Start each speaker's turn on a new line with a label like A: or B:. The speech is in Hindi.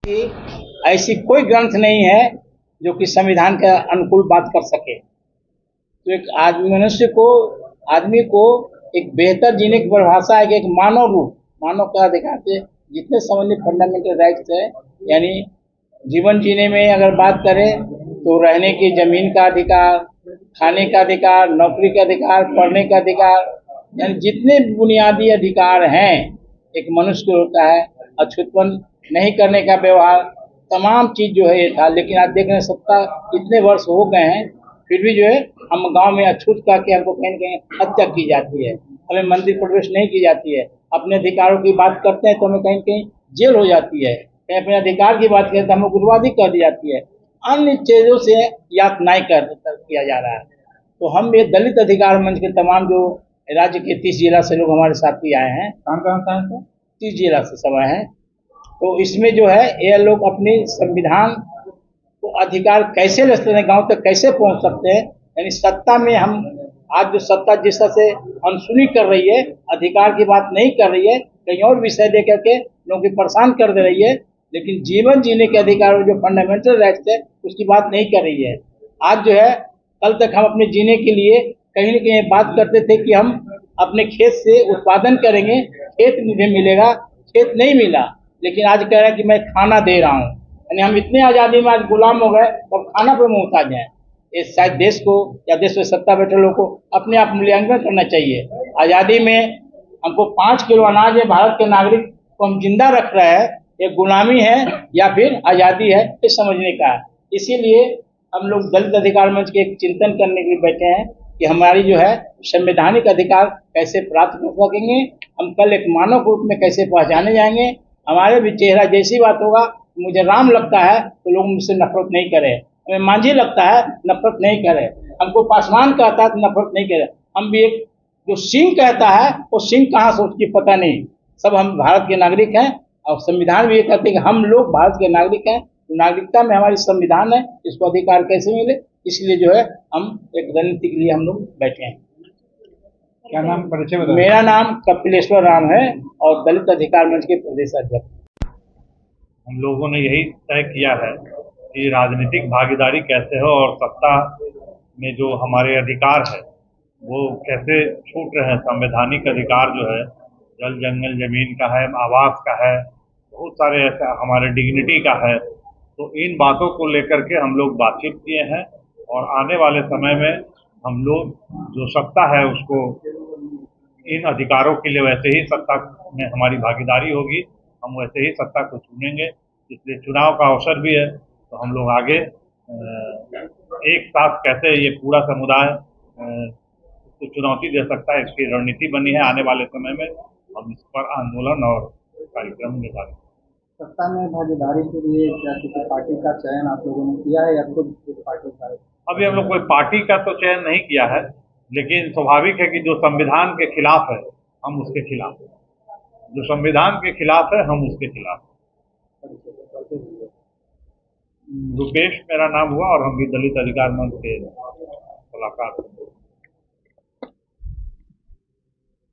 A: कि ऐसी कोई ग्रंथ नहीं है जो कि संविधान के अनुकूल बात कर सके। तो एक आदमी को एक बेहतर जीने की परिभाषा है कि एक मानव का अधिकार से जितने संबंधित फंडामेंटल राइट्स है, यानी जीवन जीने में अगर बात करें तो रहने की जमीन का अधिकार, खाने का अधिकार, नौकरी का अधिकार, पढ़ने का अधिकार, यानी जितने बुनियादी अधिकार हैं एक मनुष्य को होता है। अछूतपन नहीं करने का व्यवहार, तमाम चीज जो है ये था। लेकिन आज देख रहे हैं सत्ता इतने वर्ष हो गए हैं, फिर भी जो है हम गांव में अछूत करके हमको कहीं न कहीं हत्या की जाती है, हमें मंदिर प्रवेश नहीं की जाती है, अपने अधिकारों की बात करते हैं तो हमें कहीं कहीं जेल हो जाती है, कहीं अपने अधिकार की बात करें तो हमें गुटबाजी कर दी जाती है, अन्य चीजों से यातनाएं किया जा रहा है। तो हम ये दलित अधिकार मंच के तमाम जो राज्य के 30 जिला से लोग हमारे साथी आए हैं, कहाँ से 30 जिला से सब आए हैं। तो इसमें जो है ये लोग अपनी संविधान को अधिकार कैसे ले सकते हैं, गांव तक कैसे पहुंच सकते हैं। यानी सत्ता में हम आज जो सत्ता जिस तरह से अनसुनी कर रही है, अधिकार की बात नहीं कर रही है, कहीं और विषय दे करके लोगों को परेशान कर दे रही है, लेकिन जीवन जीने के अधिकार जो फंडामेंटल राइट्स है उसकी बात नहीं कर रही है। आज जो है कल तक हम अपने जीने के लिए कहीं न कहीं बात करते थे कि हम अपने खेत से उत्पादन करेंगे, खेत मुझे मिलेगा, खेत नहीं मिला। लेकिन आज कह रहे हैं कि मैं खाना दे रहा हूँ, यानी हम इतने आज़ादी में आज गुलाम हो गए और खाना पे मोहताज हैं। ये शायद देश को या देश में सत्ता बैठे लोगों को अपने आप मूल्यांकन करना चाहिए। आज़ादी में हमको 5 किलो अनाज है, भारत के नागरिक को हम जिंदा रख रहे हैं, ये गुलामी है या फिर आज़ादी है, ये समझने का है। इसीलिए हम लोग दलित अधिकार मंच के एक चिंतन करने के लिए बैठे हैं कि हमारी जो है संवैधानिक अधिकार कैसे प्राप्त कर सकेंगे, हम कल एक मानव के रूप में कैसे पहचाने जाएंगे। हमारे भी चेहरा जैसी बात होगा, मुझे राम लगता है तो लोग मुझसे नफरत नहीं करे, हमें मांझी लगता है नफरत नहीं करे, हमको पासवान कहता है तो नफरत नहीं करे। हम भी एक जो सिंह कहता है वो सिंह कहाँ से उसकी पता नहीं। सब हम भारत के नागरिक हैं और संविधान भी ये कहते हैं कि हम लोग भारत के नागरिक हैं। नागरिकता में हमारी संविधान है, इसको अधिकार कैसे मिले, इसलिए जो है हम एक रणनीति के लिए हम लोग बैठे हैं।
B: क्या नाम, परिचय बताइए।
A: मेरा नाम कपिलेश्वर राम है और दलित अधिकार मंच के प्रदेश अध्यक्ष।
B: हम लोगों ने यही तय किया है कि राजनीतिक भागीदारी कैसे हो और सत्ता में जो हमारे अधिकार है वो कैसे छूट रहे हैं। संवैधानिक अधिकार जो है जल जंगल जमीन का है, आवास का है, बहुत सारे ऐसे हमारे डिग्निटी का है। तो इन बातों को लेकर के हम लोग बातचीत किए हैं और आने वाले समय में हम लोग जो सत्ता है उसको इन अधिकारों के लिए वैसे ही सत्ता में हमारी भागीदारी होगी, हम वैसे ही सत्ता को चुनेंगे। इसलिए चुनाव का अवसर भी है तो हम लोग आगे एक साथ कैसे ये पूरा समुदाय इसको चुनौती दे सकता है, इसकी रणनीति बनी है। आने वाले समय में हम इस पर आंदोलन और कार्यक्रम निकालेंगे।
A: सत्ता में भागीदारी के लिए क्या किसी पार्टी का चयन आप लोगों ने किया है या खुद पार्टी का?
B: अभी हम लोग कोई पार्टी का तो चयन नहीं किया है, लेकिन स्वाभाविक है कि जो संविधान के खिलाफ है हम उसके खिलाफ हैं, जो संविधान के खिलाफ है हम उसके खिलाफ हैं। रुपेश मेरा नाम हुआ और हम भी दलित अधिकार मंच के सलाहकार हैं।